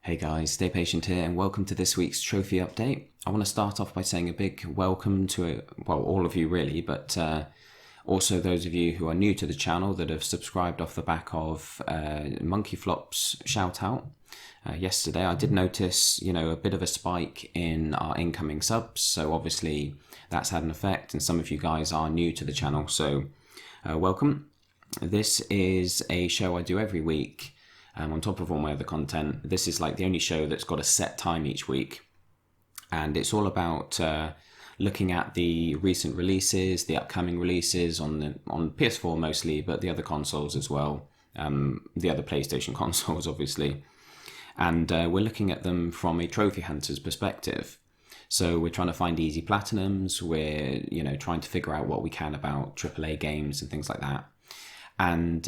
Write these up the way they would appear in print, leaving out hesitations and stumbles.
Hey guys, Stay Patient here and welcome to this week's trophy update. I want to start off by saying a big welcome to, all of you really, but also those of you who are new to the channel that have subscribed off the back of Monkey Flop's shout out. Yesterday I did notice, a bit of a spike in our incoming subs, so obviously that's had an effect and some of you guys are new to the channel, so welcome. This is a show I do every week. On top of all my other content, this is like the only show that's got a set time each week. And it's all about looking at the recent releases, the upcoming releases on PS4 mostly, but the other consoles as well, the other PlayStation consoles obviously. And we're looking at them from a trophy hunter's perspective. So we're trying to find easy platinums, we're trying to figure out what we can about AAA games and things like that. And,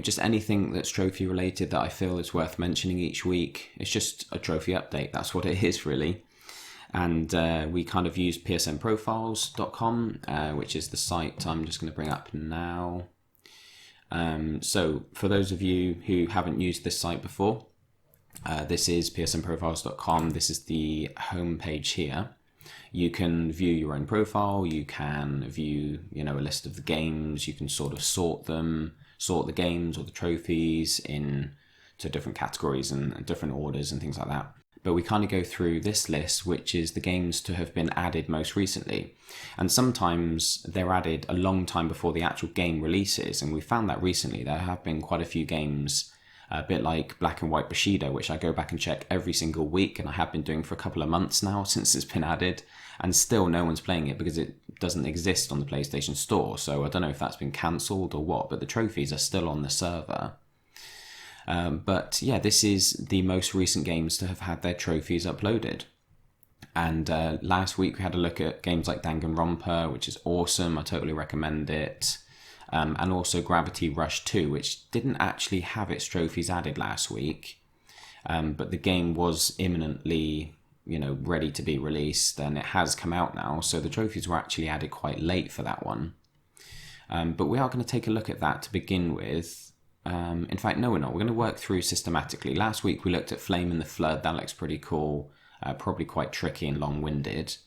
just anything that's trophy related that I feel is worth mentioning each week. It's just a trophy update. That's what it is, really. And we kind of use psnprofiles.com, which is the site I'm just going to bring up now. So for those of you who haven't used this site before, this is psnprofiles.com. This is the homepage here. You can view your own profile, you can view, a list of the games, you can sort of sort the games or the trophies into different categories and different orders and things like that. But we kind of go through this list, which is the games to have been added most recently. And sometimes they're added a long time before the actual game releases. And we found that recently there have been quite a few games, a bit like Black and White Bushido, which I go back and check every single week, and I have been doing for a couple of months now since it's been added, and still no one's playing it because it doesn't exist on the PlayStation Store. So I don't know if that's been cancelled or what, but the trophies are still on the server. But yeah, this is the most recent games to have had their trophies uploaded. And last week we had a look at games like Danganronpa, which is awesome. I totally recommend it. And also Gravity Rush 2, which didn't actually have its trophies added last week, but the game was imminently, ready to be released, and it has come out now, so the trophies were actually added quite late for that one. But we are going to take a look at that to begin with. In fact, no, we're not. We're going to work through systematically. Last week we looked at Flame in the Flood. That looks pretty cool, probably quite tricky and long-winded.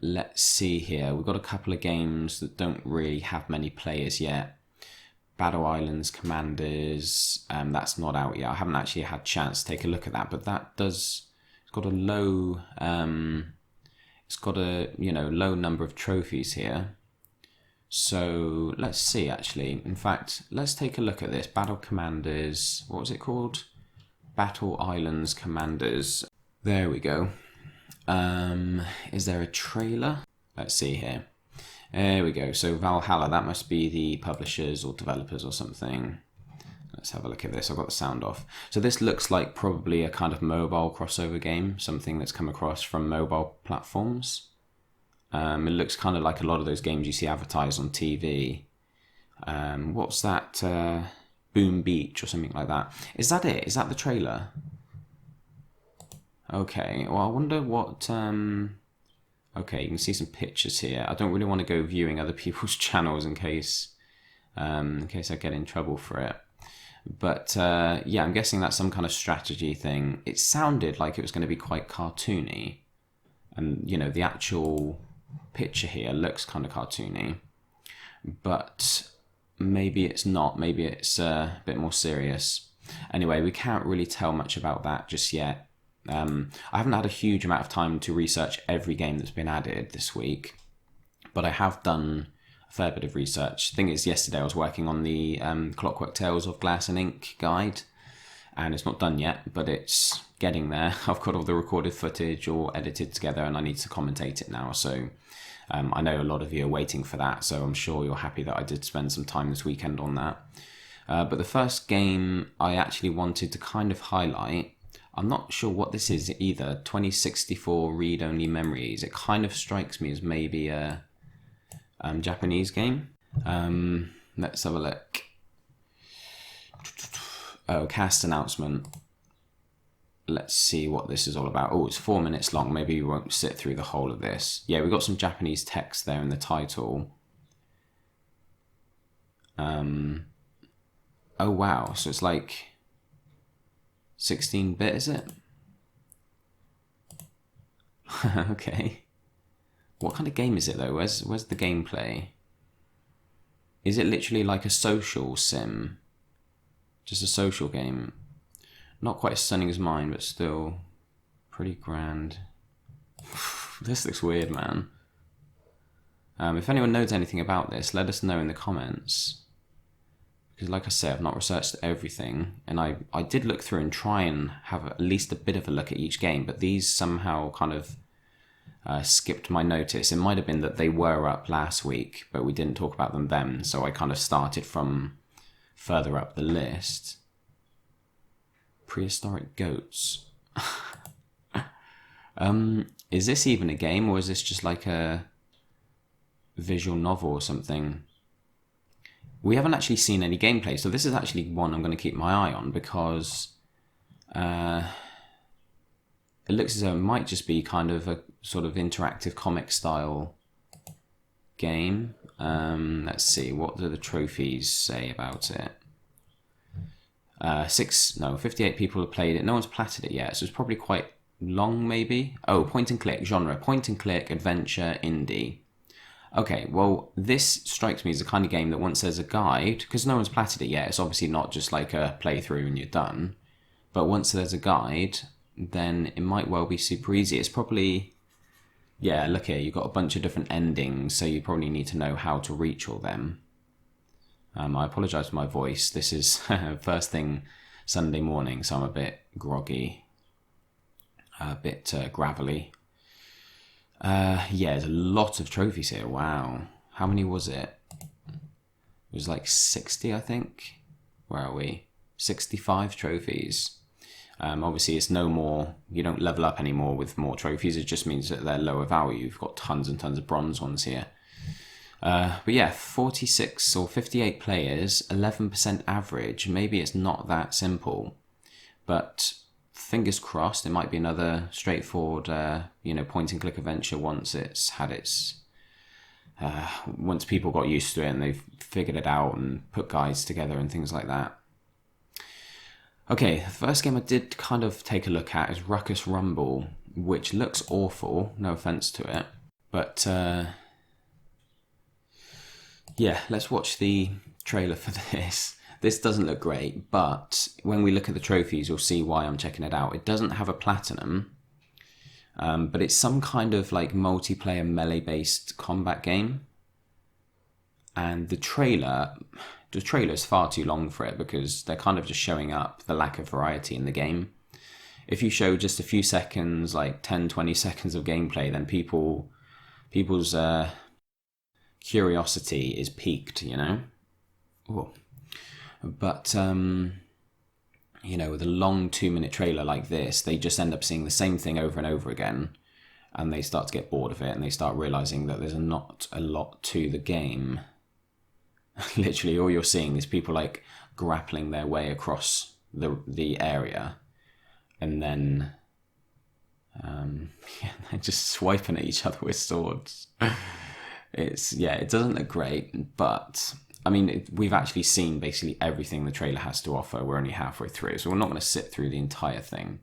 Let's see here. We've got a couple of games that don't really have many players yet. Battle Islands Commanders, that's not out yet. I haven't actually had a chance to take a look at that, but that does, it's got a low, low number of trophies here. So let's see actually. In fact, let's take a look at this. Battle Commanders, what was it called? Battle Islands Commanders. There we go. Is there a trailer? Let's see here. There we go. So Valhalla, that must be the publishers or developers or something. Let's have a look at this. I've got the sound off. So this looks like probably a kind of mobile crossover game, something that's come across from mobile platforms. It looks kind of like a lot of those games you see advertised on TV. What's that? Boom Beach or something like that. Is that it? Is that the trailer? Okay, well I wonder what, okay, you can see some pictures here. I don't really want to go viewing other people's channels in case I get in trouble for it. But yeah, I'm guessing that's some kind of strategy thing. It sounded like it was going to be quite cartoony. And, the actual picture here looks kind of cartoony. But maybe it's not. Maybe it's a bit more serious. Anyway, we can't really tell much about that just yet. I haven't had a huge amount of time to research every game that's been added this week, but I have done a fair bit of research. The thing is, yesterday I was working on the Clockwork Tales of Glass and Ink guide, and it's not done yet, but it's getting there. I've got all the recorded footage all edited together and I need to commentate it now, so I know a lot of you are waiting for that, so I'm sure you're happy that I did spend some time this weekend on that. But the first game I actually wanted to kind of highlight, I'm not sure what this is either. 2064 read-only memories. It kind of strikes me as maybe a Japanese game. Let's have a look. Oh, cast announcement. Let's see what this is all about. Oh, it's 4 minutes long. Maybe we won't sit through the whole of this. Yeah, we've got some Japanese text there in the title. Oh, wow. So it's like 16-bit, is it? Okay. What kind of game is it though? Where's the gameplay? Is it literally like a social sim? Just a social game? Not quite as stunning as mine, but still pretty grand. This looks weird, man. If anyone knows anything about this, let us know in the comments. Because like I say, I've not researched everything, and I did look through and try and have at least a bit of a look at each game, but these somehow kind of skipped my notice. It might have been that they were up last week, but we didn't talk about them then, so I kind of started from further up the list. Prehistoric Goats. Is this even a game, or is this just like a visual novel or something? We haven't actually seen any gameplay, so this is actually one I'm going to keep my eye on, because it looks as though it might just be kind of a sort of interactive comic style game. Let's see, what do the trophies say about it? 58 people have played it. No one's platted it yet, so it's probably quite long, maybe. Oh, point and click genre, point and click, adventure, indie. Okay, well, this strikes me as the kind of game that once there's a guide, because no one's platted it yet, it's obviously not just like a playthrough and you're done, but once there's a guide, then it might well be super easy. It's probably, yeah, look here, you've got a bunch of different endings, so you probably need to know how to reach all them. I apologise for my voice. This is first thing Sunday morning, so I'm a bit groggy, a bit gravelly. Yeah, there's a lot of trophies here. Wow. How many was it? It was like 60, I think. Where are we? 65 trophies. Obviously, it's no more, you don't level up anymore with more trophies. It just means that they're lower value. You've got tons and tons of bronze ones here. But yeah, 46 or 58 players, 11% average. Maybe it's not that simple, but fingers crossed, it might be another straightforward, point and click adventure once it's had its, once people got used to it and they've figured it out and put guides together and things like that. Okay, the first game I did kind of take a look at is Ruckus Rumble, which looks awful, no offense to it, but yeah, let's watch the trailer for this. This doesn't look great, but when we look at the trophies, you'll see why I'm checking it out. It doesn't have a platinum, but it's some kind of like multiplayer melee-based combat game. And the trailer is far too long for it, because they're kind of just showing up the lack of variety in the game. If you show just a few seconds, like 10, 20 seconds of gameplay, then people's curiosity is piqued, you know? Ooh. But, with a long 2-minute trailer like this, they just end up seeing the same thing over and over again, and they start to get bored of it, and they start realizing that there's not a lot to the game. Literally, all you're seeing is people like grappling their way across the area, and then they're just swiping at each other with swords. It doesn't look great, but I mean, we've actually seen basically everything the trailer has to offer. We're only halfway through, so we're not going to sit through the entire thing.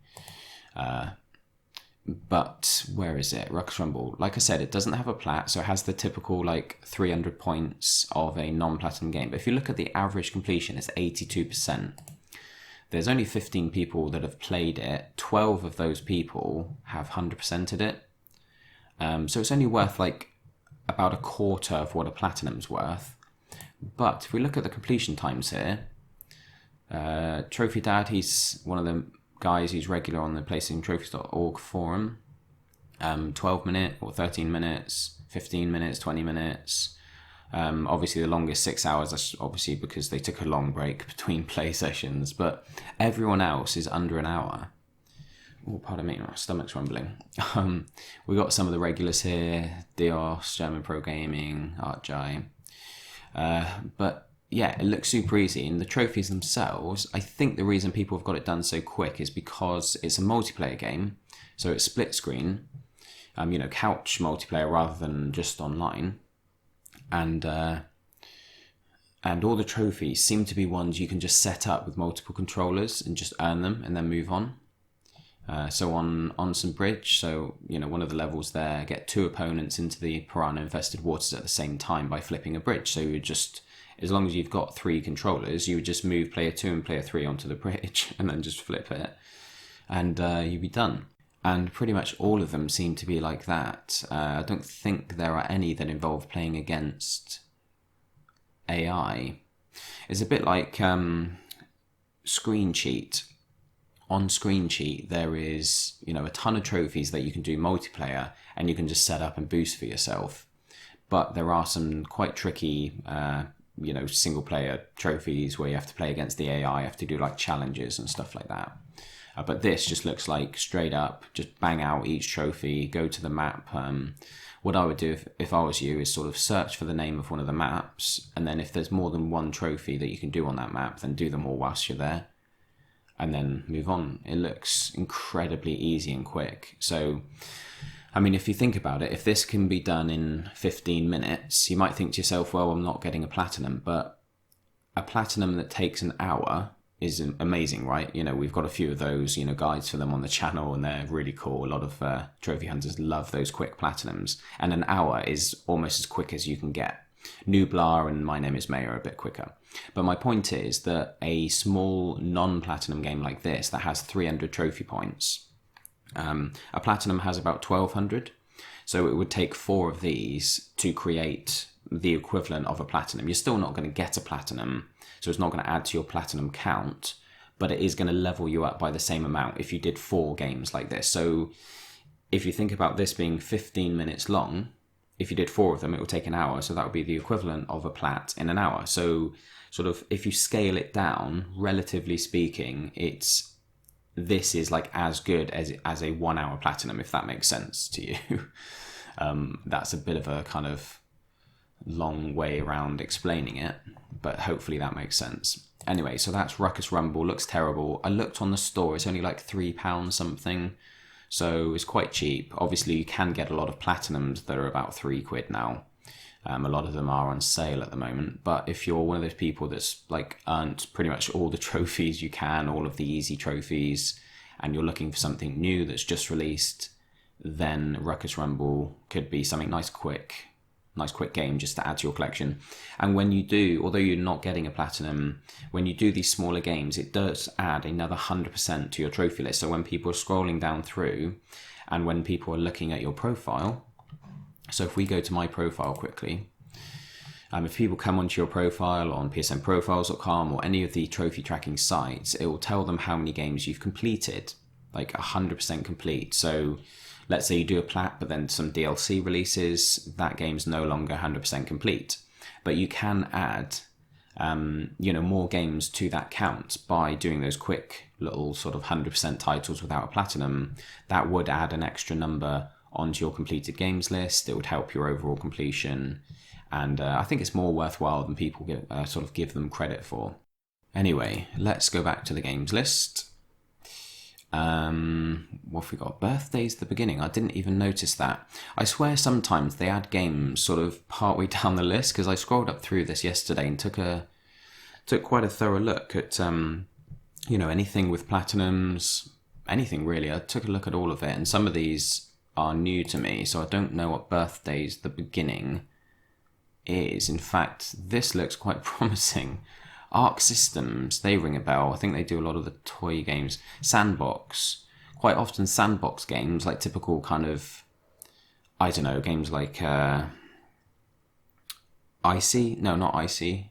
But where is it? Ruckus Rumble. Like I said, it doesn't have a plat, so it has the typical like 300 points of a non-platinum game. But if you look at the average completion, it's 82%. There's only 15 people that have played it. 12 of those people have 100%ed it. So it's only worth like about a quarter of what a platinum's worth. But if we look at the completion times here, Trophy Dad, he's one of the guys who's regular on the PlayStationTrophies.org forum. 12 minutes or 13 minutes, 15 minutes, 20 minutes. Obviously the longest 6 hours, that's obviously because they took a long break between play sessions, but everyone else is under an hour. Oh, pardon me, my stomach's rumbling. We got some of the regulars here: Dios, German Pro Gaming, ArtJai. But yeah, it looks super easy. And the trophies themselves, I think the reason people have got it done so quick is because it's a multiplayer game. So it's split screen, couch multiplayer rather than just online. And And all the trophies seem to be ones you can just set up with multiple controllers and just earn them and then move on. So on some bridge, so one of the levels there, get 2 opponents into the piranha-infested waters at the same time by flipping a bridge. So you would just, as long as you've got 3 controllers, you would just move player 2 and player 3 onto the bridge and then just flip it, and you'd be done. And pretty much all of them seem to be like that. I don't think there are any that involve playing against AI. It's a bit like Screen Cheat. On Screen Cheat, there is, a ton of trophies that you can do multiplayer and you can just set up and boost for yourself. But there are some quite tricky, single player trophies where you have to play against the AI, you have to do like challenges and stuff like that. But this just looks like straight up, just bang out each trophy, go to the map. What I would do if I was you is sort of search for the name of one of the maps, and then if there's more than one trophy that you can do on that map, then do them all whilst you're there. And then move on. It looks incredibly easy and quick. So, I mean, if you think about it, if this can be done in 15 minutes, you might think to yourself, well, I'm not getting a platinum. But a platinum that takes an hour is amazing, right? We've got a few of those, guides for them on the channel, and they're really cool. A lot of trophy hunters love those quick platinums. And an hour is almost as quick as you can get. Nublar and My Name is May are a bit quicker. But my point is that a small non-platinum game like this that has 300 trophy points, a platinum has about 1,200. So it would take 4 of these to create the equivalent of a platinum. You're still not going to get a platinum, so it's not going to add to your platinum count, but it is going to level you up by the same amount if you did 4 games like this. So if you think about this being 15 minutes long, if you did 4 of them, it would take an hour. So that would be the equivalent of a plat in an hour. So sort of if you scale it down, relatively speaking, this is like as good as a 1 hour platinum, if that makes sense to you. That's a bit of a kind of long way around explaining it, but hopefully that makes sense. Anyway, so that's Ruckus Rumble. Looks terrible. I looked on the store, it's only like £3 something. So it's quite cheap. Obviously, you can get a lot of platinums that are about £3 now. A lot of them are on sale at the moment. But if you're one of those people that's like earned pretty much all the trophies you can, all of the easy trophies, and you're looking for something new that's just released, then Ruckus Rumble could be something nice quick game just to add to your collection. And when you do, although you're not getting a platinum, when you do these smaller games, it does add another 100% to your trophy list. So when people are scrolling down through and when people are looking at your profile, so if we go to my profile quickly, if people come onto your profile on psnprofiles.com or any of the trophy tracking sites, it will tell them how many games you've completed, like 100% complete. So let's say you do a plat, but then some DLC releases, that game's no longer 100% complete. But you can add, more games to that count by doing those quick little sort of 100% titles without a platinum. That would add an extra number onto your completed games list. It would help your overall completion. And I think it's more worthwhile than people give them credit for. Anyway, let's go back to the games list. What have we got? Birthdays at the beginning. I didn't even notice that. I swear sometimes they add games sort of partway down the list, because I scrolled up through this yesterday and took quite a thorough look at anything with platinums, anything really. I took a look at all of it, and some of these are new to me, so I don't know what birthdays at the beginning is. In fact, this looks quite promising. Arc Systems, they ring a bell. I think they do a lot of the toy games. Sandbox. Quite often sandbox games, like typical kind of, I don't know, games like Icy? No, not Icy.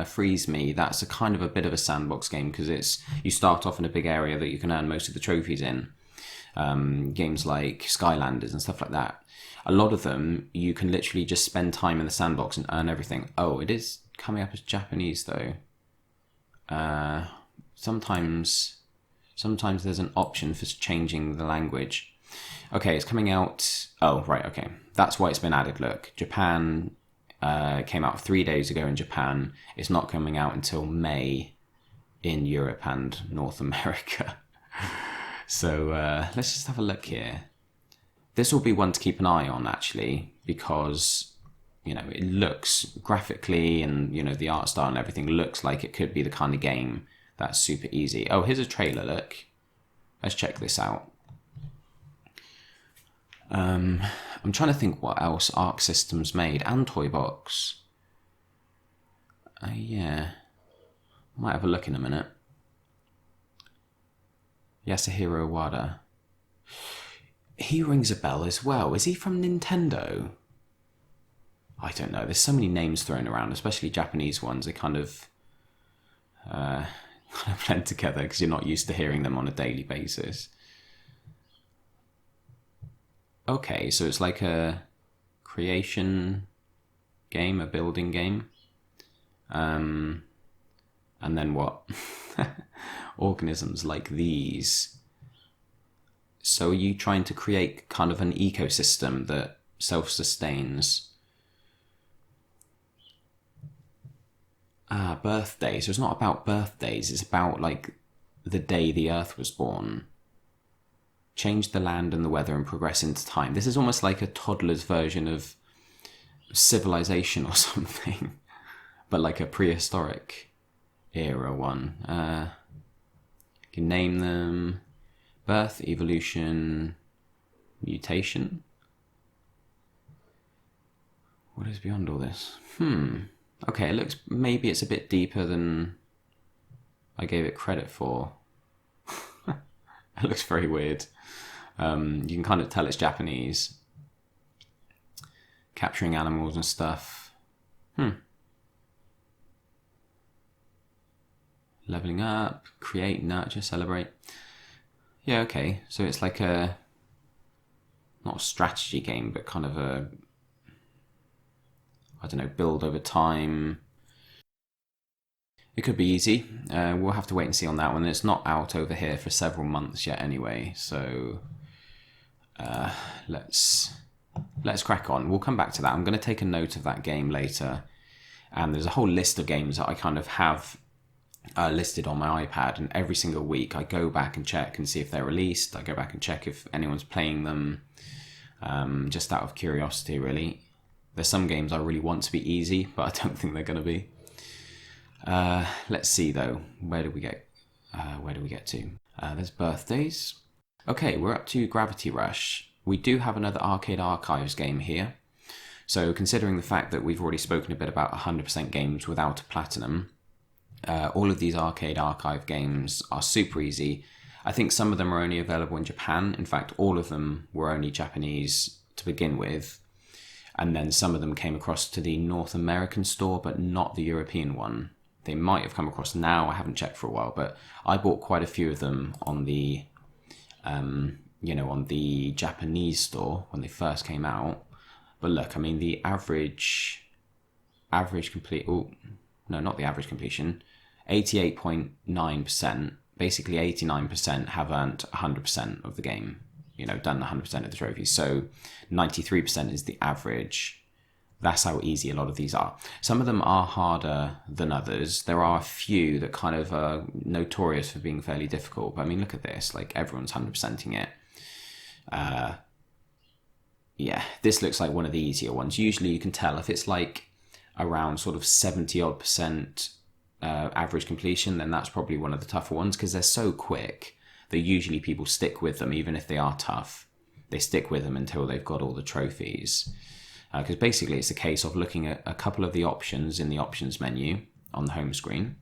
Freeze Me. That's a kind of a bit of a sandbox game, because you start off in a big area that you can earn most of the trophies in. Games like Skylanders and stuff like that. A lot of them, you can literally just spend time in the sandbox and earn everything. Oh, it is coming up as Japanese though. Sometimes there's an option for changing the language. Okay, it's coming out. Oh, right. Okay. That's why it's been added. Look, Japan came out 3 days ago in Japan. It's not coming out until May in Europe and North America. So let's just have a look here. This will be one to keep an eye on, actually, because you know, it looks graphically and, you know, the art style and everything looks like it could be the kind of game that's super easy. Oh, here's a trailer, look. Let's check this out. I'm trying to think what else Arc Systems made, and Toy Box. Yeah. Might have a look in a minute. Yasuhiro Wada. He rings a bell as well. Is he from Nintendo? I don't know. There's so many names thrown around, especially Japanese ones. They kind of blend together because you're not used to hearing them on a daily basis. Okay, so it's like a creation game, a building game. And then what? Organisms like these. So are you trying to create kind of an ecosystem that self-sustains? Birthdays. So it's not about birthdays, it's about like the day the Earth was born. Change the land and the weather and progress into time. This is almost like a toddler's version of Civilization or something, but like a prehistoric era one. You can name them birth, evolution, mutation. What is beyond all this? Okay, it looks, maybe it's a bit deeper than I gave it credit for. It looks very weird. You can kind of tell it's Japanese. Capturing animals and stuff. Leveling up, create, nurture, celebrate. Yeah, okay. So it's like a, not a strategy game, but kind of a, I don't know, build over time. It could be easy. We'll have to wait and see on that one. It's not out over here for several months yet anyway, so let's crack on. We'll come back to that. I'm going to take a note of that game later, and there's a whole list of games that I kind of have listed on my iPad, and every single week I go back and check and see if they're released. I go back and check if anyone's playing them, just out of curiosity really. There's some games I really want to be easy, but I don't think they're going to be. Let's see though, where do we get to? There's birthdays. Okay, we're up to Gravity Rush. We do have another Arcade Archives game here. So considering the fact that we've already spoken a bit about 100% games without a platinum, all of these Arcade Archive games are super easy. I think some of them are only available in Japan. In fact, all of them were only Japanese to begin with. And then some of them came across to the North American store, but not the European one. They might have come across now, I haven't checked for a while, but I bought quite a few of them on the, on the Japanese store when they first came out. But look, I mean, the average complete, not the average completion, 88.9%, basically 89% have earned 100% of the game, done 100% of the trophies. So 93% is the average. That's how easy a lot of these are. Some of them are harder than others. There are a few that kind of are notorious for being fairly difficult. But I mean, look at this, like everyone's 100%ing it. Yeah, this looks like one of the easier ones. Usually you can tell if it's like around sort of 70% average completion, then that's probably one of the tougher ones because they're so quick that usually people stick with them, even if they are tough. They stick with them until they've got all the trophies. Because basically it's a case of looking at a couple of the options in the options menu on the home screen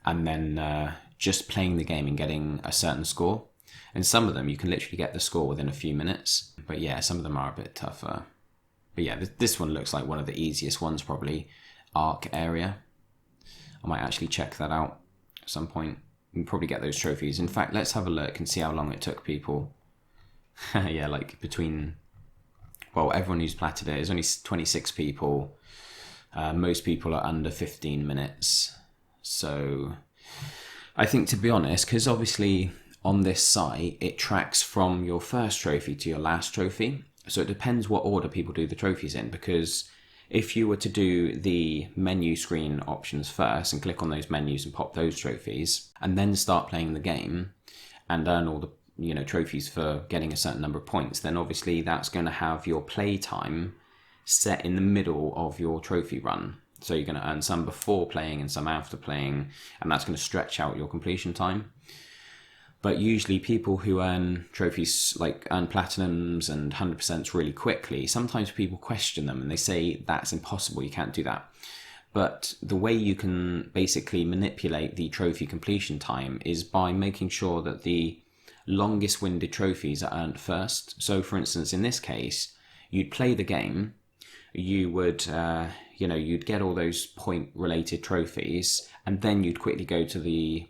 and then just playing the game and getting a certain score. And some of them you can literally get the score within a few minutes. But yeah, some of them are a bit tougher. But yeah, this one looks like one of the easiest ones probably. Arc area. I might actually check that out at some point. You can probably get those trophies. In fact, let's have a look and see how long it took people. Yeah, like between... Well, everyone who's platted it is only 26 people. Most people are under 15 minutes. So I think, to be honest, because obviously on this site, it tracks from your first trophy to your last trophy. So it depends what order people do the trophies in, because if you were to do the menu screen options first and click on those menus and pop those trophies and then start playing the game and earn all the trophies for getting a certain number of points, then obviously that's going to have your play time set in the middle of your trophy run. So you're going to earn some before playing and some after playing, and that's going to stretch out your completion time. But usually people who earn trophies, like earn platinums and 100% really quickly, sometimes people question them and they say that's impossible, you can't do that. But the way you can basically manipulate the trophy completion time is by making sure that the longest winded trophies are earned first. So for instance, in this case, you'd play the game, you would, you'd get all those point related trophies, and then you'd quickly go to the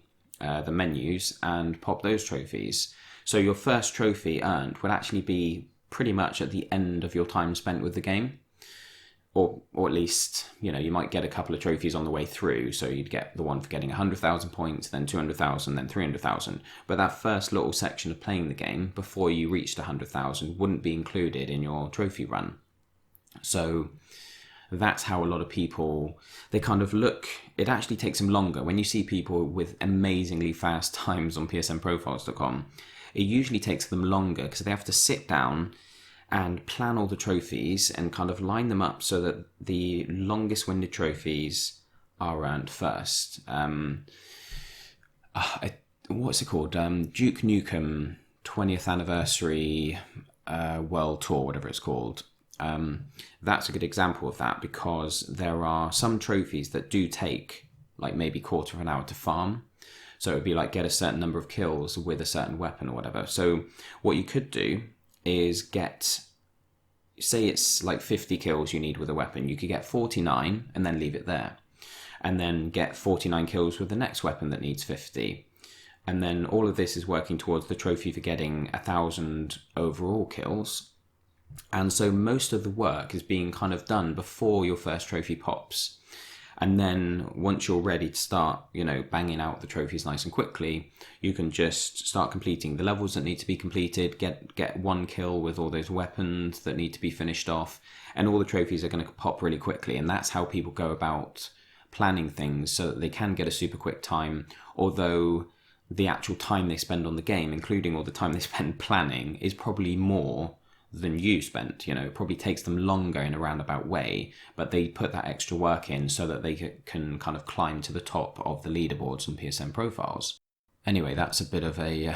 menus and pop those trophies. So your first trophy earned would actually be pretty much at the end of your time spent with the game. Or at least, you might get a couple of trophies on the way through. So you'd get the one for getting 100,000 points, then 200,000, then 300,000. But that first little section of playing the game before you reached 100,000 wouldn't be included in your trophy run. So that's how a lot of people, they kind of look, it actually takes them longer. When you see people with amazingly fast times on psnprofiles.com, it usually takes them longer because they have to sit down and plan all the trophies and kind of line them up so that the longest winded trophies are earned first. What's it called? Duke Nukem 20th Anniversary World Tour, whatever it's called. That's a good example of that, because there are some trophies that do take like maybe quarter of an hour to farm. So it would be like get a certain number of kills with a certain weapon or whatever. So what you could do is say it's like 50 kills you need with a weapon. You could get 49 and then leave it there. And then get 49 kills with the next weapon that needs 50. And then all of this is working towards the trophy for getting 1,000 overall kills. And so most of the work is being kind of done before your first trophy pops. And then once you're ready to start, banging out the trophies nice and quickly, you can just start completing the levels that need to be completed, get one kill with all those weapons that need to be finished off, and all the trophies are going to pop really quickly. And that's how people go about planning things so that they can get a super quick time, although the actual time they spend on the game, including all the time they spend planning, is probably more than you spent. It probably takes them longer in a roundabout way, but they put that extra work in so that they can kind of climb to the top of the leaderboards on PSN profiles. Anyway, that's a bit of a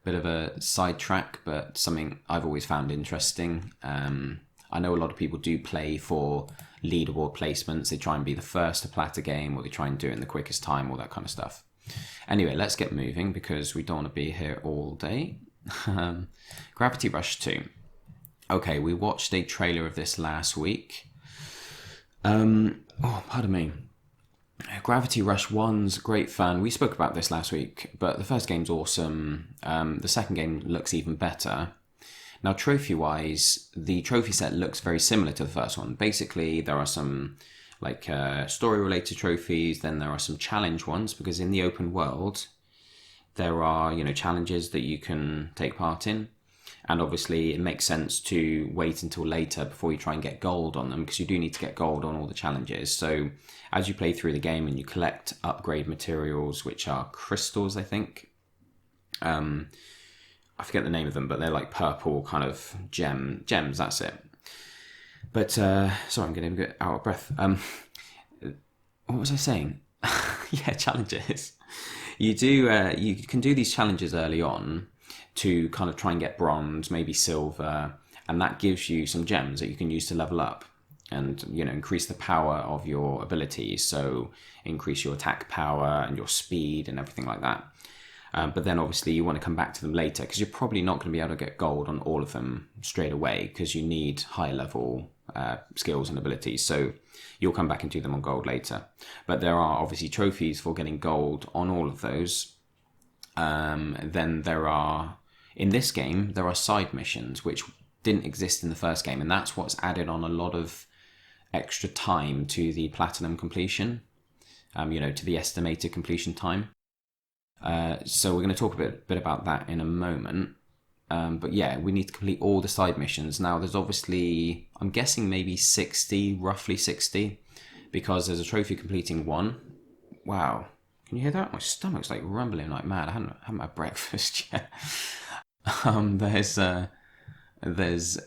bit of a sidetrack, but something I've always found interesting. I know a lot of people do play for leaderboard placements. They try and be the first to plat a game, or they try and do it in the quickest time, all that kind of stuff. Anyway, let's get moving because we don't want to be here all day. Gravity Rush 2. Okay, we watched a trailer of this last week. Pardon me. Gravity Rush 1's great fun. We spoke about this last week, but the first game's awesome. The second game looks even better. Now, trophy-wise, the trophy set looks very similar to the first one. Basically, there are some story-related trophies, then there are some challenge ones, because in the open world, there are, challenges that you can take part in. And obviously it makes sense to wait until later before you try and get gold on them, because you do need to get gold on all the challenges. So as you play through the game and you collect upgrade materials, which are crystals, I think. I forget the name of them, but they're like purple kind of gems, that's it. But, sorry, I'm getting a bit out of breath. What was I saying? Yeah, challenges. You can do these challenges early on to kind of try and get bronze, maybe silver, and that gives you some gems that you can use to level up and, increase the power of your abilities. So increase your attack power and your speed and everything like that. But then obviously you want to come back to them later, because you're probably not going to be able to get gold on all of them straight away, because you need high level skills and abilities. So you'll come back and do them on gold later. But there are obviously trophies for getting gold on all of those. Then in this game, there are side missions, which didn't exist in the first game. And that's what's added on a lot of extra time to the platinum completion, to the estimated completion time. So we're going to talk a bit about that in a moment. But yeah, we need to complete all the side missions. Now, there's obviously, I'm guessing maybe roughly 60, because there's a trophy completing one. Wow. Can you hear that? My stomach's like rumbling like mad. I haven't had breakfast yet. There's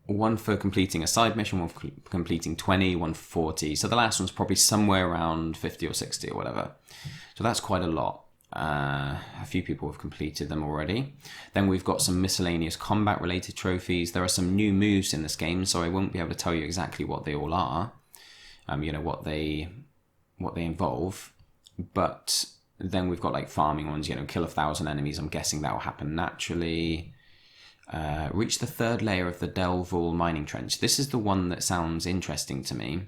one for completing a side mission, one for completing 20, one for 40. So the last one's probably somewhere around 50 or 60 or whatever. So that's quite a lot. A few people have completed them already. Then we've got some miscellaneous combat related trophies. There are some new moves in this game, so I won't be able to tell you exactly what they all are. What they involve. But then we've got like farming ones, kill 1,000 enemies. I'm guessing that will happen naturally. Reach the 3rd layer of the Delval mining trench. This is the one that sounds interesting to me.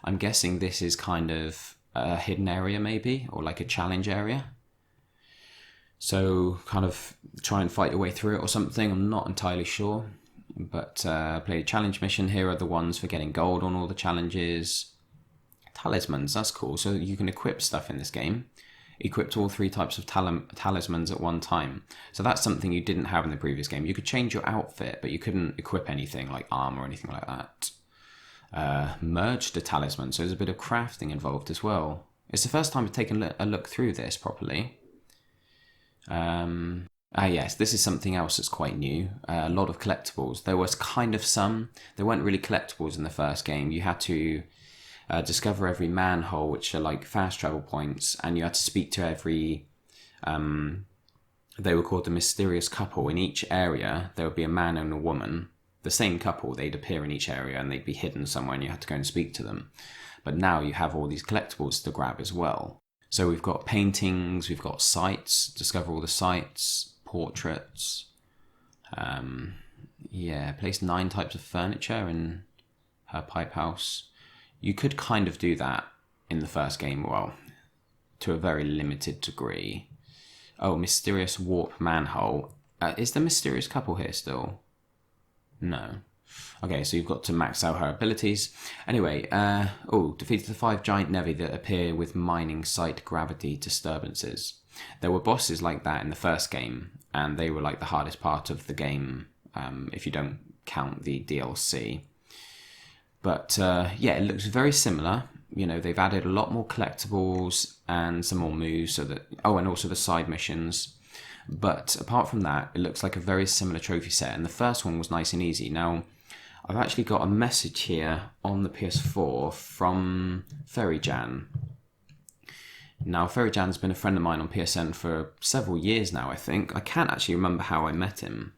I'm guessing this is kind of a hidden area maybe, or like a challenge area. So kind of try and fight your way through it or something. I'm not entirely sure. But play a challenge mission. Here are the ones for getting gold on all the challenges. Talismans, that's cool. So you can equip stuff in this game. Equipped all 3 types of talismans at one time. So that's something you didn't have in the previous game. You could change your outfit, but you couldn't equip anything like armor or anything like that. Merged a talisman, so there's a bit of crafting involved as well. It's the first time I've taken a look through this properly. Yes, this is something else that's quite new. A lot of collectibles. There was kind of some. There weren't really collectibles in the first game. You had to discover every manhole, which are like fast travel points, and you had to speak to every... they were called the mysterious couple. In each area, there would be a man and a woman. The same couple, they'd appear in each area, and they'd be hidden somewhere, and you had to go and speak to them. But now you have all these collectibles to grab as well. So we've got paintings, we've got sites, discover all the sites, portraits. Place 9 types of furniture in her pipe house. You could kind of do that in the first game, well, to a very limited degree. Oh, mysterious warp manhole. Is the mysterious couple here still? No. Okay, so you've got to max out her abilities. Anyway, defeated the 5 giant Nevi that appear with mining site gravity disturbances. There were bosses like that in the first game, and they were like the hardest part of the game, if you don't count the DLC. But it looks very similar. They've added a lot more collectibles and some more moves, and also the side missions. But apart from that, it looks like a very similar trophy set, and the first one was nice and easy. Now, I've actually got a message here on the PS4 from Ferryjan. Now, Ferryjan's been a friend of mine on PSN for several years now, I think. I can't actually remember how I met him,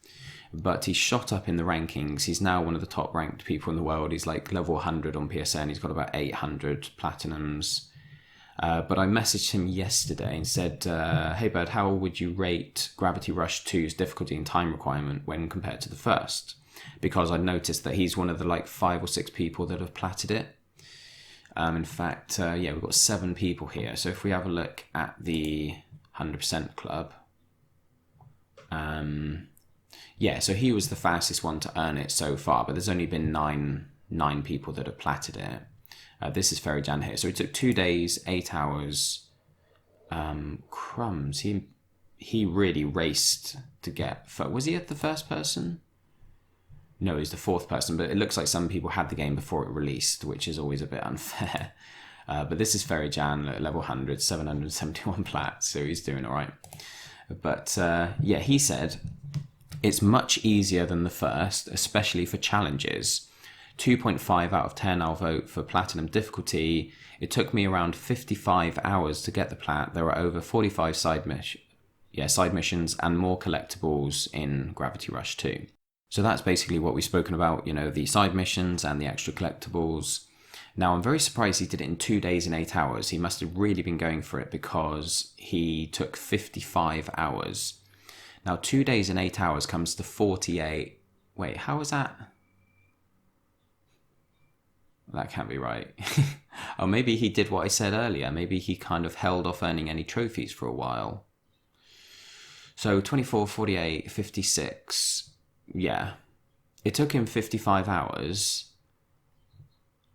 but he's shot up in the rankings. He's now one of the top ranked people in the world. He's like level 100 on PSN. He's got about 800 platinums. But I messaged him yesterday and said, hey bud, how would you rate Gravity Rush 2's difficulty and time requirement when compared to the first? Because I noticed that he's one of the 5 or 6 people that have platted it. In fact, we've got 7 people here. So if we have a look at the 100% club, so he was the fastest one to earn it so far, but there's only been nine people that have platted it. This is Ferryjan here. So it took 2 days, 8 hours. Crumbs. He really raced to get... Was he at the first person? No, he's the 4th person, but it looks like some people had the game before it released, which is always a bit unfair. But this is Ferryjan, level 100, 771 plats, so he's doing all right. But he said, it's much easier than the first, especially for challenges. 2.5 out of 10 I'll vote for platinum difficulty. It took me around 55 hours to get the plat. There are over 45 side missions and more collectibles in Gravity Rush 2. So that's basically what we've spoken about, the side missions and the extra collectibles. Now, I'm very surprised he did it in 2 days and 8 hours. He must have really been going for it because he took 55 hours. Now, 2 days and 8 hours comes to 48. Wait, how is that? That can't be right. Oh, maybe he did what I said earlier. Maybe he kind of held off earning any trophies for a while. So 24, 48, 56. Yeah. It took him 55 hours.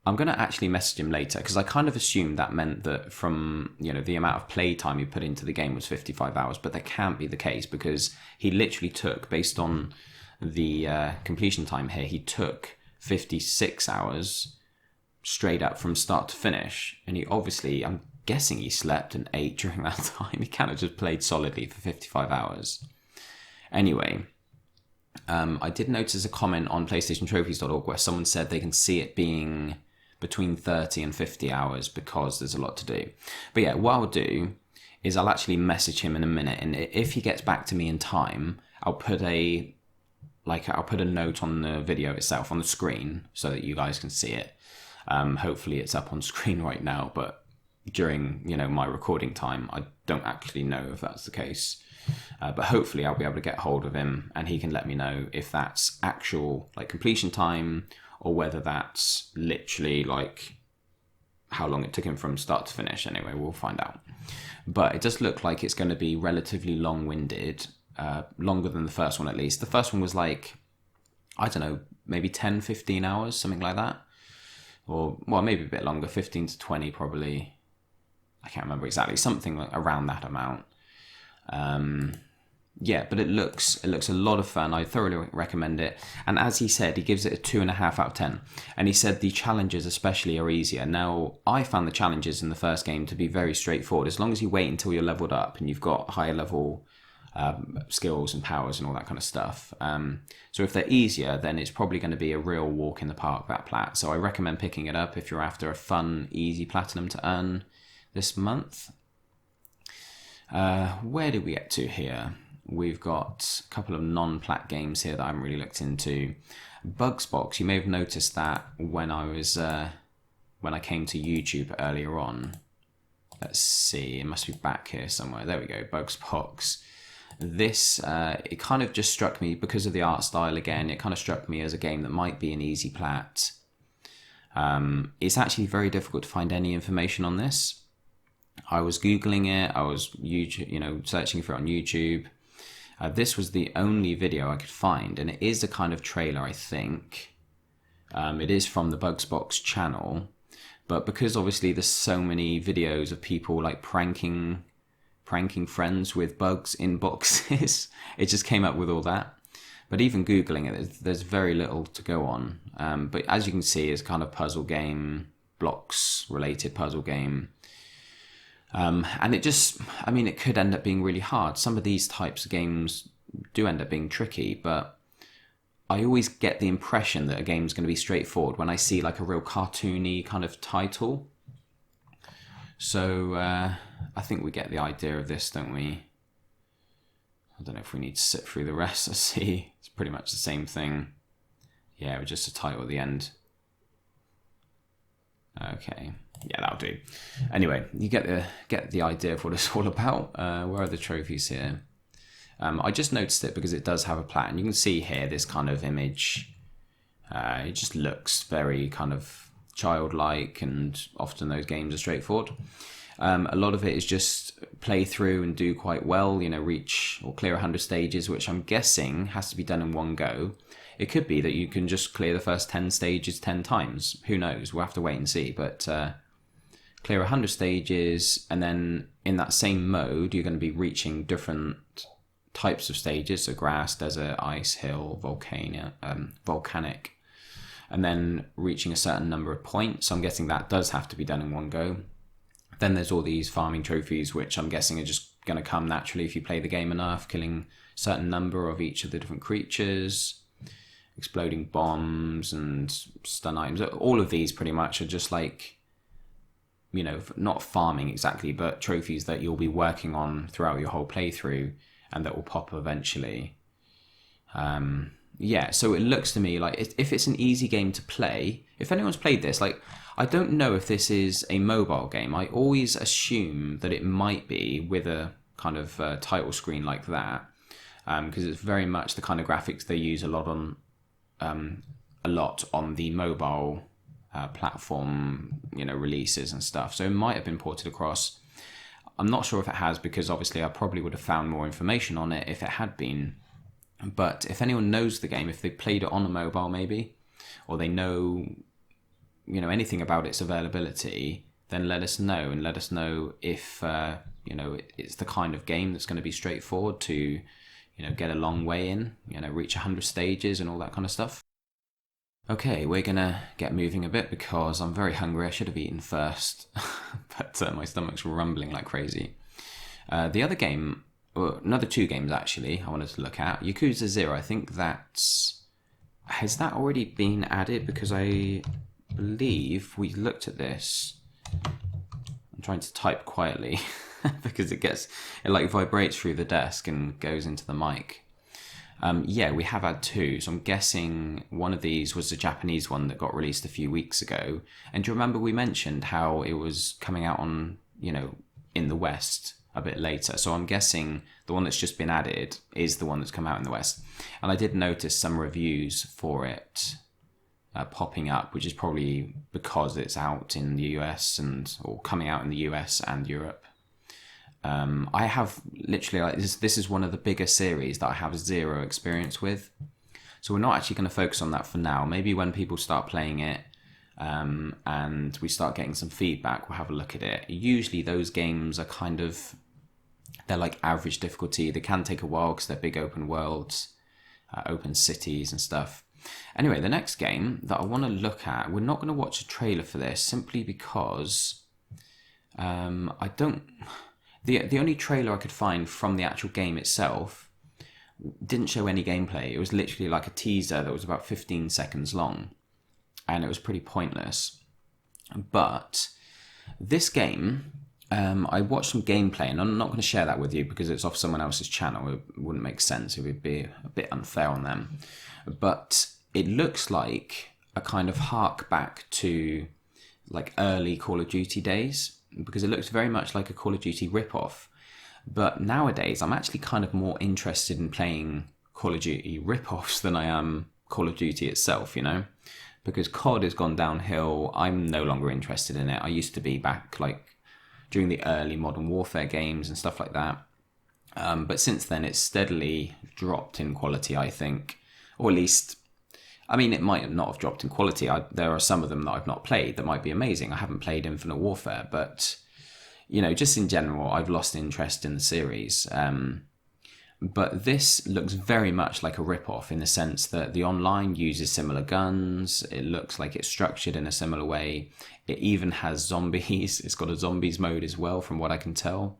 I'm going to actually message him later because I kind of assumed that meant that from, the amount of play time he put into the game was 55 hours, but that can't be the case because he literally took, based on the completion time here, he took 56 hours straight up from start to finish. And he obviously, I'm guessing he slept and ate during that time. He kind of just played solidly for 55 hours. Anyway, I did notice a comment on PlayStationTrophies.org where someone said they can see it being between 30 and 50 hours because there's a lot to do. But yeah, what I'll do is I'll actually message him in a minute, and if he gets back to me in time, I'll put a note on the video itself on the screen so that you guys can see it. Hopefully it's up on screen right now, but during my recording time, I don't actually know if that's the case. But hopefully I'll be able to get hold of him and he can let me know if that's actual completion time or whether that's literally how long it took him from start to finish. Anyway, we'll find out. But it does look like it's going to be relatively long-winded, longer than the first one at least. The first one was I don't know, maybe 10, 15 hours, something like that. Or, well, maybe a bit longer, 15 to 20 probably. I can't remember exactly, something around that amount. Yeah, but it looks a lot of fun. I thoroughly recommend it. And as he said, he gives it a 2.5 out of 10. And he said the challenges especially are easier. Now, I found the challenges in the first game to be very straightforward. As long as you wait until you're leveled up and you've got higher level skills and powers and all that kind of stuff. So if they're easier, then it's probably going to be a real walk in the park, that plat. So I recommend picking it up if you're after a fun, easy platinum to earn this month. Where did we get to here? We've got a couple of non-plat games here that I haven't really looked into. Bugsbox, you may have noticed that when I came to YouTube earlier on. Let's see, it must be back here somewhere. There we go, Bugsbox. This, it kind of just struck me, because of the art style again, it kind of struck me as a game that might be an easy plat. It's actually very difficult to find any information on this. I was Googling it, I was searching for it on YouTube. This was the only video I could find, and it is a kind of trailer, I think. It is from the Bugsbox channel, but because obviously there's so many videos of people pranking friends with bugs in boxes, it just came up with all that. But even Googling it, there's very little to go on. But as you can see, it's kind of puzzle game, blocks related puzzle game. And it could end up being really hard. Some of these types of games do end up being tricky, but I always get the impression that a game's going to be straightforward when I see a real cartoony kind of title. So I think we get the idea of this, don't we? I don't know if we need to sit through the rest. Let's see. It's pretty much the same thing. Yeah, with just a title at the end. Okay. Yeah, that'll do. Anyway, you get the idea of what it's all about. Where are the trophies here? I just noticed it because it does have a plat. And you can see here this kind of image. It just looks very kind of childlike, and often those games are straightforward. A lot of it is just play through and do quite well, reach or clear 100 stages, which I'm guessing has to be done in one go. It could be that you can just clear the first 10 stages 10 times. Who knows? We'll have to wait and see. But clear 100 stages, and then in that same mode, you're going to be reaching different types of stages. So grass, desert, ice, hill, volcanic. And then reaching a certain number of points. So I'm guessing that does have to be done in one go. Then there's all these farming trophies, which I'm guessing are just going to come naturally if you play the game enough, killing a certain number of each of the different creatures, exploding bombs and stun items. All of these pretty much are just not farming exactly, but trophies that you'll be working on throughout your whole playthrough and that will pop eventually. Yeah, so it looks to me if it's an easy game to play, if anyone's played this, I don't know if this is a mobile game. I always assume that it might be with a kind of title screen like that, because it's very much the kind of graphics they use a lot on the mobile platform, releases and stuff. So it might have been ported across. I'm not sure if it has, because obviously I probably would have found more information on it if it had been. But if anyone knows the game, if they played it on a mobile maybe, or they know anything about its availability, then let us know, and let us know if it's the kind of game that's going to be straightforward to get a long way in, reach 100 stages and all that kind of stuff. Okay, we're gonna get moving a bit because I'm very hungry. I should have eaten first, but my stomach's rumbling like crazy. The other game another 2 games actually I wanted to look at. Yakuza Zero, I think has that already been added? Because I believe we looked at this. I'm trying to type quietly because it like vibrates through the desk and goes into the mic. Yeah, we have had 2, so I'm guessing one of these was the Japanese one that got released a few weeks ago. And do you remember we mentioned how it was coming out on, in the West a bit later? So I'm guessing the one that's just been added is the one that's come out in the West. And I did notice some reviews for it popping up, which is probably because it's out in the US or coming out in the US and Europe. I have literally, this is one of the bigger series that I have zero experience with. So we're not actually going to focus on that for now. Maybe when people start playing it and we start getting some feedback, we'll have a look at it. Usually those games are they're like average difficulty. They can take a while because they're big open worlds, open cities and stuff. Anyway, the next game that I want to look at, we're not going to watch a trailer for this simply because the only trailer I could find from the actual game itself didn't show any gameplay. It was literally like a teaser that was about 15 seconds long, and it was pretty pointless. But this game, I watched some gameplay, and I'm not going to share that with you because it's off someone else's channel. It wouldn't make sense. It would be a bit unfair on them. But it looks like a kind of hark back to like early Call of Duty days, because it looks very much like a Call of Duty rip-off. But nowadays, I'm actually kind of more interested in playing Call of Duty rip-offs than I am Call of Duty itself, because CoD has gone downhill. I'm no longer interested in it. I used to be back during the early Modern Warfare games and stuff like that. But since then, it's steadily dropped in quality, I think. Or at least, it might not have dropped in quality. There are some of them that I've not played that might be amazing. I haven't played Infinite Warfare, but, just in general, I've lost interest in the series. But this looks very much like a rip-off in the sense that the online uses similar guns. It looks like it's structured in a similar way. It even has zombies. It's got a zombies mode as well, from what I can tell.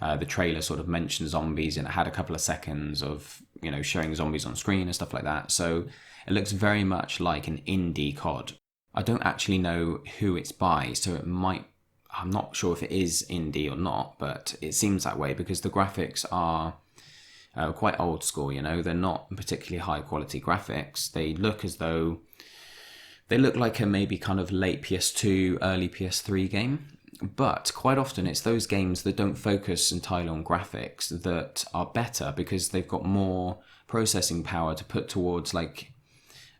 The trailer sort of mentioned zombies, and it had a couple of seconds of, showing zombies on screen and stuff like that. So it looks very much like an indie CoD. I don't actually know who it's by, so I'm not sure if it is indie or not, but it seems that way because the graphics are quite old school, They're not particularly high quality graphics. They look like a maybe kind of late PS2, early PS3 game. But quite often it's those games that don't focus entirely on graphics that are better because they've got more processing power to put towards the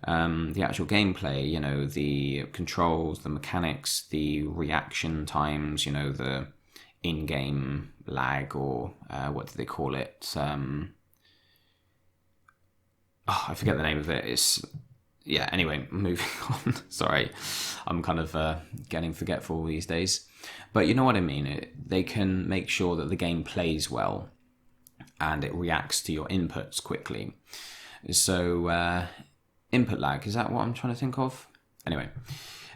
actual gameplay, the controls, the mechanics, the reaction times, the in-game lag, or what do they call it? I forget the name of it. Anyway, moving on. Sorry, I'm kind of getting forgetful these days. But you know what I mean. They can make sure that the game plays well and it reacts to your inputs quickly. So, input lag, is that what I'm trying to think of? Anyway,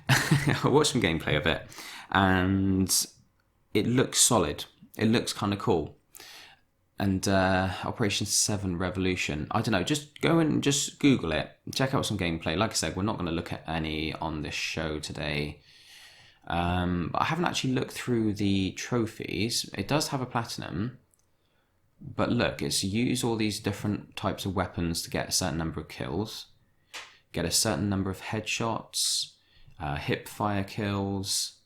I watched some gameplay of it and it looks solid. It looks kind of cool. And Operation 7 Revolution, I don't know, just go and just Google it, check out some gameplay. Like I said, we're not going to look at any on this show today. But I haven't actually looked through the trophies. It does have a platinum. But look, it's use all these different types of weapons to get a certain number of kills, get a certain number of headshots, hip fire kills,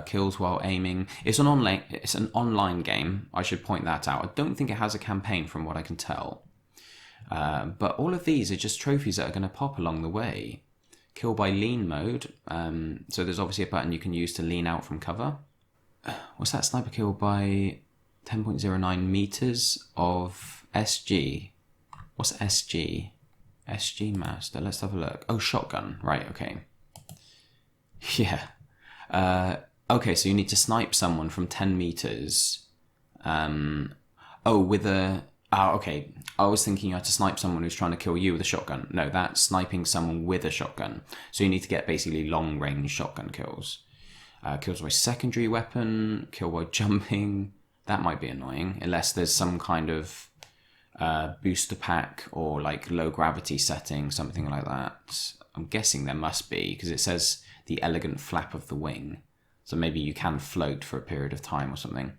kills while aiming. It's an online game. I should point that out. I don't think it has a campaign from what I can tell. But all of these are just trophies that are going to pop along the way. Kill by lean mode. So there's obviously a button you can use to lean out from cover. What's that? Sniper kill by 10.09 meters of SG. What's SG? SG master. Let's have a look. Oh, shotgun. Right, okay. Yeah. Okay, so you need to snipe someone from 10 meters. Okay. I was thinking you had to snipe someone who's trying to kill you with a shotgun. No, that's sniping someone with a shotgun. So you need to get basically long-range shotgun kills. Kills by secondary weapon, kill by jumping, That might be annoying, unless there's some kind of booster pack or like low gravity setting, something like that. I'm guessing there must be, because it says the elegant flap of the wing. So maybe you can float for a period of time or something.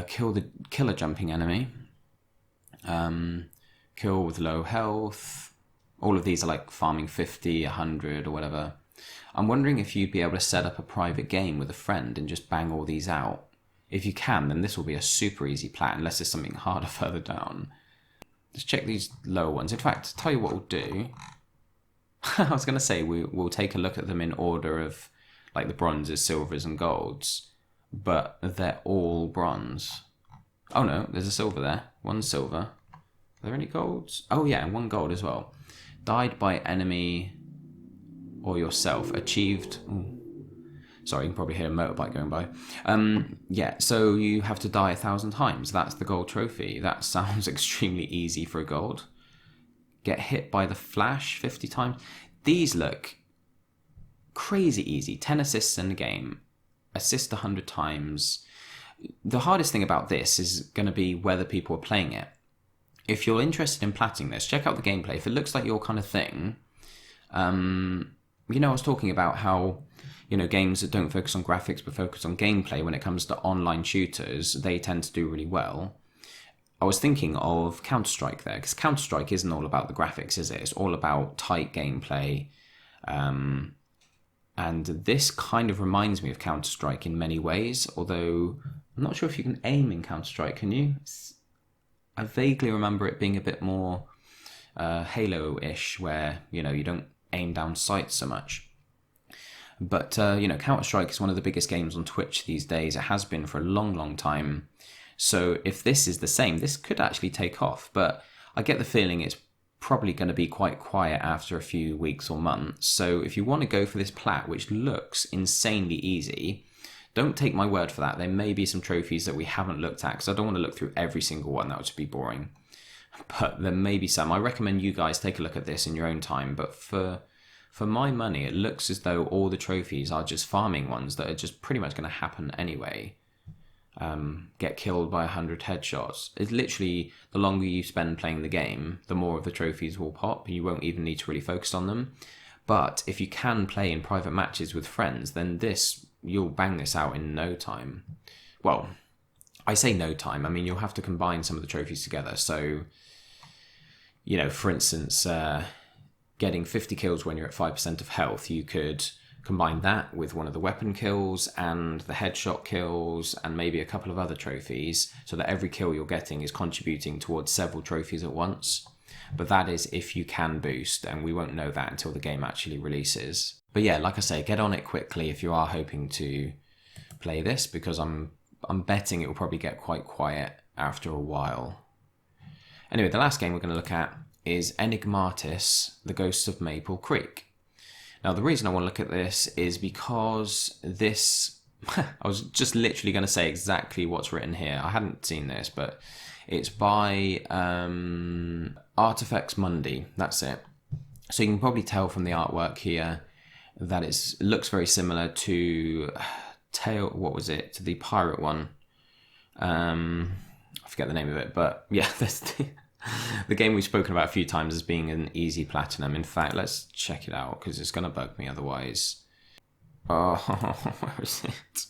Kill a jumping enemy. Kill with low health. All of these are like farming 50, 100 or whatever. I'm wondering if you'd be able to set up a private game with a friend and just bang all these out. If you can, then this will be a super easy plat, unless there's something harder further down. Let's check these lower ones. In fact, tell you what we'll do. I was going to say we'll take a look at them in order of like the bronzes, silvers and golds, but they're all bronze. Oh no, there's a silver there. One silver. Are there any golds? Oh yeah, and one gold as well. Died by enemy or yourself. Achieved... Ooh. Sorry, you can probably hear a motorbike going by. Yeah, so you have to die 1,000 times. That's the gold trophy. That sounds extremely easy for a gold. Get hit by the flash 50 times. These look crazy easy. 10 assists in the game. Assist 100 times. The hardest thing about this is going to be whether people are playing it. If you're interested in platting this, check out the gameplay. If it looks like your kind of thing, I was talking about how, games that don't focus on graphics but focus on gameplay, when it comes to online shooters, they tend to do really well. I was thinking of Counter-Strike there, because Counter-Strike isn't all about the graphics, is it? It's all about tight gameplay. And this kind of reminds me of Counter-Strike in many ways, although I'm not sure if you can aim in Counter-Strike, can you? I vaguely remember it being a bit more Halo-ish, where, you don't aim down sights so much. But, Counter-Strike is one of the biggest games on Twitch these days. It has been for a long, long time. So if this is the same, this could actually take off. But I get the feeling it's probably going to be quite quiet after a few weeks or months. So if you want to go for this plat, which looks insanely easy, don't take my word for that. There may be some trophies that we haven't looked at, because I don't want to look through every single one. That would just be boring. But there may be some. I recommend you guys take a look at this in your own time. But for my money, it looks as though all the trophies are just farming ones that are just pretty much going to happen anyway. Get killed by 100 headshots. It's literally, the longer you spend playing the game, the more of the trophies will pop. You won't even need to really focus on them. But if you can play in private matches with friends, then you'll bang this out in no time. Well, I say no time. I mean, you'll have to combine some of the trophies together. So, for instance, getting 50 kills when you're at 5% of health, you could combine that with one of the weapon kills and the headshot kills and maybe a couple of other trophies, so that every kill you're getting is contributing towards several trophies at once. But that is if you can boost, and we won't know that until the game actually releases. But yeah, like I say, get on it quickly if you are hoping to play this, because I'm betting it will probably get quite quiet after a while. Anyway, the last game we're going to look at is Enigmatis, The Ghosts of Maple Creek. Now, the reason I want to look at this is because this... I was just literally going to say exactly what's written here. I hadn't seen this, but it's by Artifacts Mundi. That's it. So you can probably tell from the artwork here that it looks very similar to to the pirate one. I forget the name of it, but yeah, that's the game we've spoken about a few times as being an easy platinum. In fact, let's check it out, because it's going to bug me otherwise. Oh, where is it?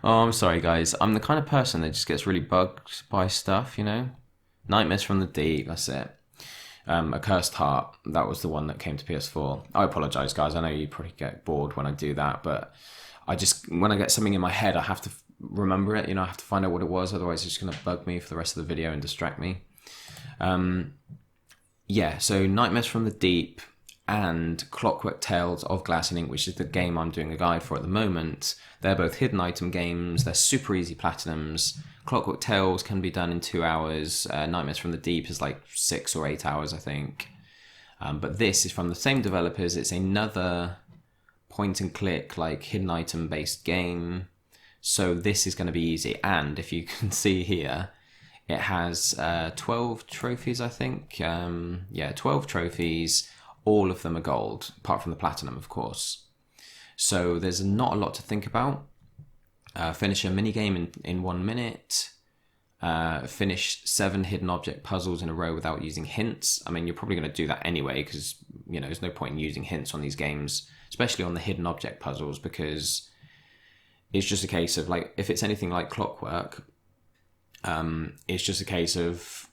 Oh, I'm sorry, guys. I'm the kind of person that just gets really bugged by stuff, Nightmares from the Deep, that's it. A Cursed Heart, that was the one that came to PS4. I apologise, guys. I know you probably get bored when I do that, but when I get something in my head, I have to remember it. I have to find out what it was. Otherwise, it's just going to bug me for the rest of the video and distract me. So Nightmares from the Deep and Clockwork Tales of Glass and Ink, which is the game I'm doing a guide for at the moment. They're both hidden item games. They're super easy platinums. Clockwork Tales can be done in 2 hours. Nightmares from the Deep is like 6 or 8 hours, I think. But this is from the same developers. It's another point and click, like hidden item based game. So this is going to be easy. And if you can see here, it has 12 trophies, I think. 12 trophies. All of them are gold, apart from the platinum, of course. So there's not a lot to think about. Finish a minigame in 1 minute. Finish 7 hidden object puzzles in a row without using hints. I mean, you're probably going to do that anyway because, there's no point in using hints on these games, especially on the hidden object puzzles, because it's just a case of, like, if it's anything like Clockwork, it's just a case of,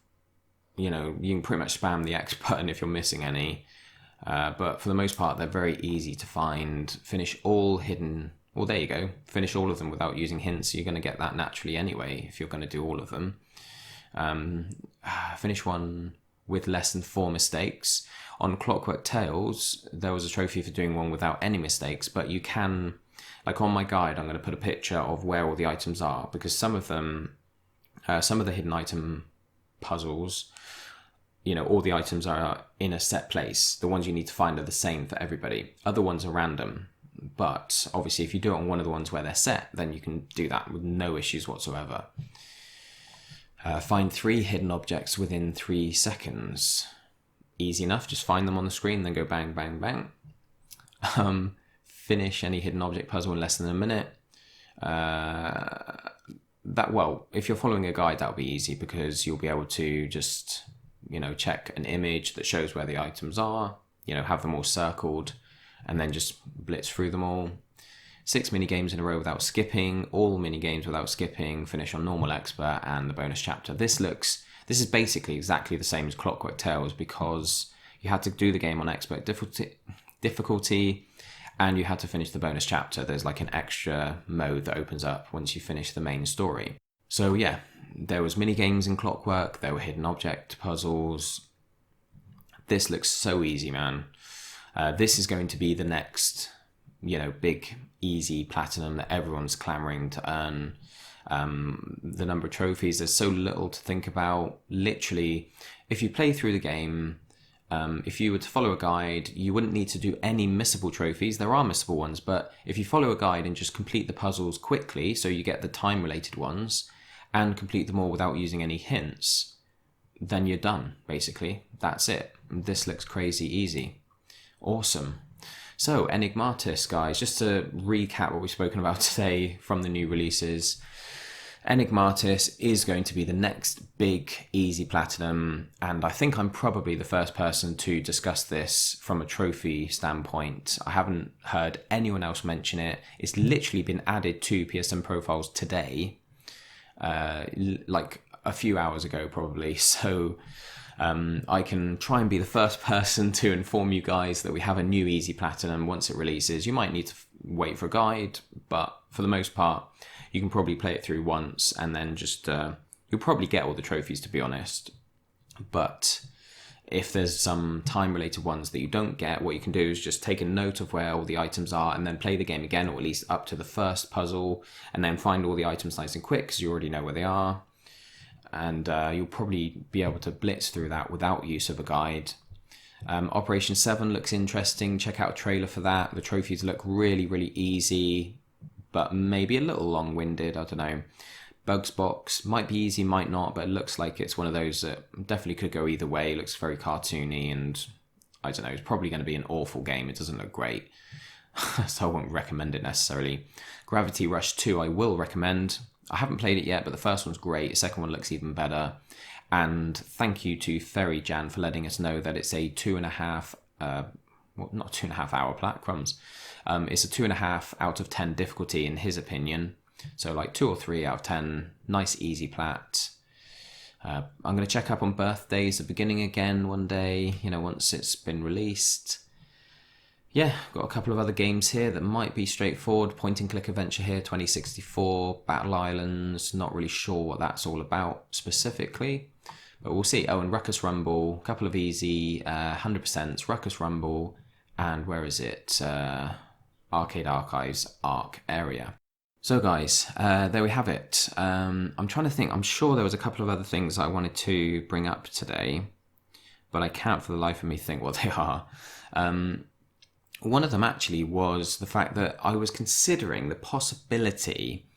you can pretty much spam the X button if you're missing any. But for the most part, they're very easy to find. Finish all hidden... Well, there you go. Finish all of them without using hints. You're going to get that naturally anyway if you're going to do all of them. Finish one with less than 4 mistakes. On Clockwork Tales, there was a trophy for doing one without any mistakes, but you can... Like on my guide, I'm going to put a picture of where all the items are, because some of them, some of the hidden item puzzles, all the items are in a set place. The ones you need to find are the same for everybody. Other ones are random. But obviously, if you do it on one of the ones where they're set, then you can do that with no issues whatsoever. Find 3 hidden objects within 3 seconds. Easy enough. Just find them on the screen, then go bang, bang, bang. Finish any hidden object puzzle in less than a minute. If you're following a guide, that'll be easy because you'll be able to just, check an image that shows where the items are, have them all circled, and then just blitz through them all. 6 mini-games in a row without skipping, all mini-games without skipping, finish on normal expert, and the bonus chapter. This is basically exactly the same as Clockwork Tales because you had to do the game on expert difficulty, and you had to finish the bonus chapter. There's like an extra mode that opens up once you finish the main story. So yeah, there was mini-games in Clockwork, there were hidden object puzzles. This looks so easy, man. This is going to be the next, big, easy platinum that everyone's clamoring to earn. The number of trophies, there's so little to think about. Literally, if you play through the game, if you were to follow a guide, you wouldn't need to do any missable trophies. There are missable ones, but if you follow a guide and just complete the puzzles quickly, so you get the time-related ones, and complete them all without using any hints, then you're done, basically. That's it. This looks crazy easy. Awesome. So, Enigmatis, guys, just to recap what we've spoken about today from the new releases. Enigmatis is going to be the next big, easy platinum, and I think I'm probably the first person to discuss this from a trophy standpoint. I haven't heard anyone else mention it. It's literally been added to PSN profiles today, like a few hours ago probably, so... I can try and be the first person to inform you guys that we have a new Easy Platinum once it releases. You might need to wait for a guide, but for the most part, you can probably play it through once and then just, you'll probably get all the trophies, to be honest. But if there's some time-related ones that you don't get, what you can do is just take a note of where all the items are and then play the game again, or at least up to the first puzzle, and then find all the items nice and quick because you already know where they are. And you'll probably be able to blitz through that without use of a guide. Operation 7 looks interesting. Check out a trailer for that. The trophies look really, really easy, but maybe a little long-winded. I don't know. Bugs Box might be easy, might not, but it looks like it's one of those that definitely could go either way. It looks very cartoony, and I don't know, it's probably going to be an awful game. It doesn't look great, so I won't recommend it necessarily. Gravity Rush 2 I will recommend. I haven't played it yet, but the first one's great. The second one looks even better. And thank you to Ferry Jan for letting us know that it's a 2.5, not 2.5 hour plat, crumbs. It's a 2.5 out of 10 difficulty in his opinion. So like 2 or 3 out of 10, nice easy plat. I'm going to check up on Birthdays at the beginning again one day, once it's been released. Yeah, got a couple of other games here that might be straightforward. Point and click adventure here, 2064, Battle Islands, not really sure what that's all about specifically, but we'll see. Oh, and Ruckus Rumble, a couple of easy 100%, Ruckus Rumble, and where is it? Arcade Archives Arc area. So guys, there we have it. I'm trying to think, I'm sure there was a couple of other things I wanted to bring up today, but I can't for the life of me think what they are. One of them actually was the fact that I was considering the possibility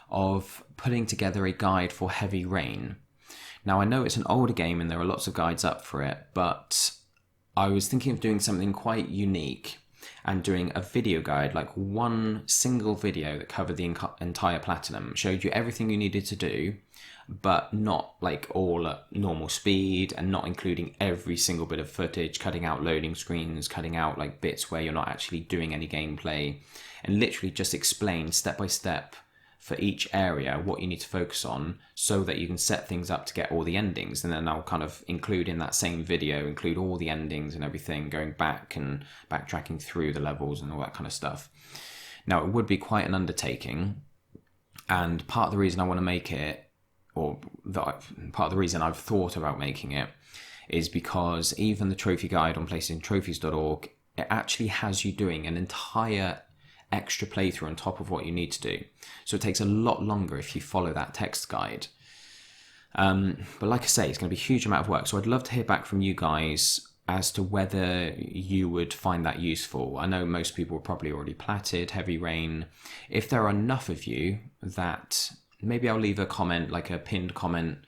of putting together a guide for Heavy Rain. Now I know it's an older game and there are lots of guides up for it, but I was thinking of doing something quite unique. and doing a video guide, like one single video that covered the entire platinum, showed you everything you needed to do, but not like all at normal speed and not including every single bit of footage, cutting out loading screens, cutting out like bits where you're not actually doing any gameplay, and literally just explain step by step for each area what you need to focus on so that you can set things up to get all the endings. And then I'll kind of include in that same video, include all the endings and everything, going back and backtracking through the levels and all that kind of stuff. Now, it would be quite an undertaking, and part of the reason I want to make it, or part of the reason I've thought about making it, is because even the trophy guide on PlayStationTrophies.org, it actually has you doing an entire extra playthrough on top of what you need to do. So it takes a lot longer if you follow that text guide. But like I say, it's going to be a huge amount of work. So I'd love to hear back from you guys as to whether you would find that useful. I know most people are probably already platted Heavy Rain. If there are enough of you that maybe I'll leave a comment, like a pinned comment,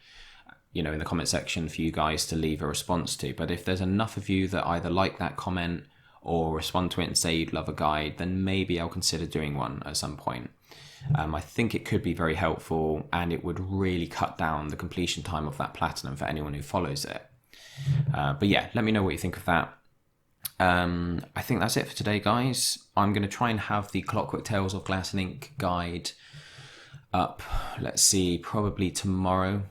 in the comment section for you guys to leave a response to. But if there's enough of you that either like that comment or respond to it and say you'd love a guide, then maybe I'll consider doing one at some point. I think it could be very helpful, and it would really cut down the completion time of that platinum for anyone who follows it. But yeah, let me know what you think of that. I think that's it for today, guys. I'm going to try and have the Clockwork Tales of Glass and Ink guide up, let's see, probably tomorrow.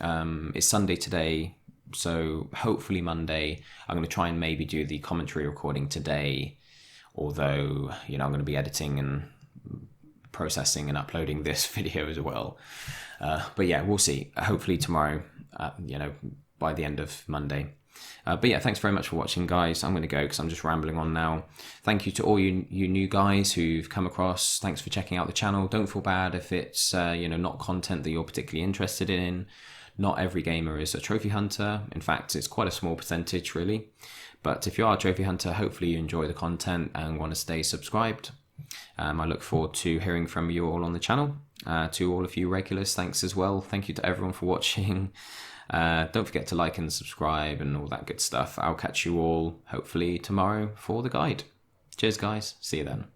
It's Sunday today, so hopefully Monday. I'm going to try and maybe do the commentary recording today, although, I'm going to be editing and processing and uploading this video as well. But yeah, we'll see. Hopefully tomorrow, by the end of Monday. But yeah, thanks very much for watching, guys. I'm going to go because I'm just rambling on now. Thank you to all you new guys who've come across. Thanks for checking out the channel. Don't feel bad if it's not content that you're particularly interested in. Not every gamer is a trophy hunter. In fact, it's quite a small percentage, really. But if you are a trophy hunter, hopefully you enjoy the content and want to stay subscribed. I look forward to hearing from you all on the channel. To all of you regulars, thanks as well. Thank you to everyone for watching. Don't forget to like and subscribe and all that good stuff. I'll catch you all hopefully tomorrow for the guide. Cheers, guys. See you then.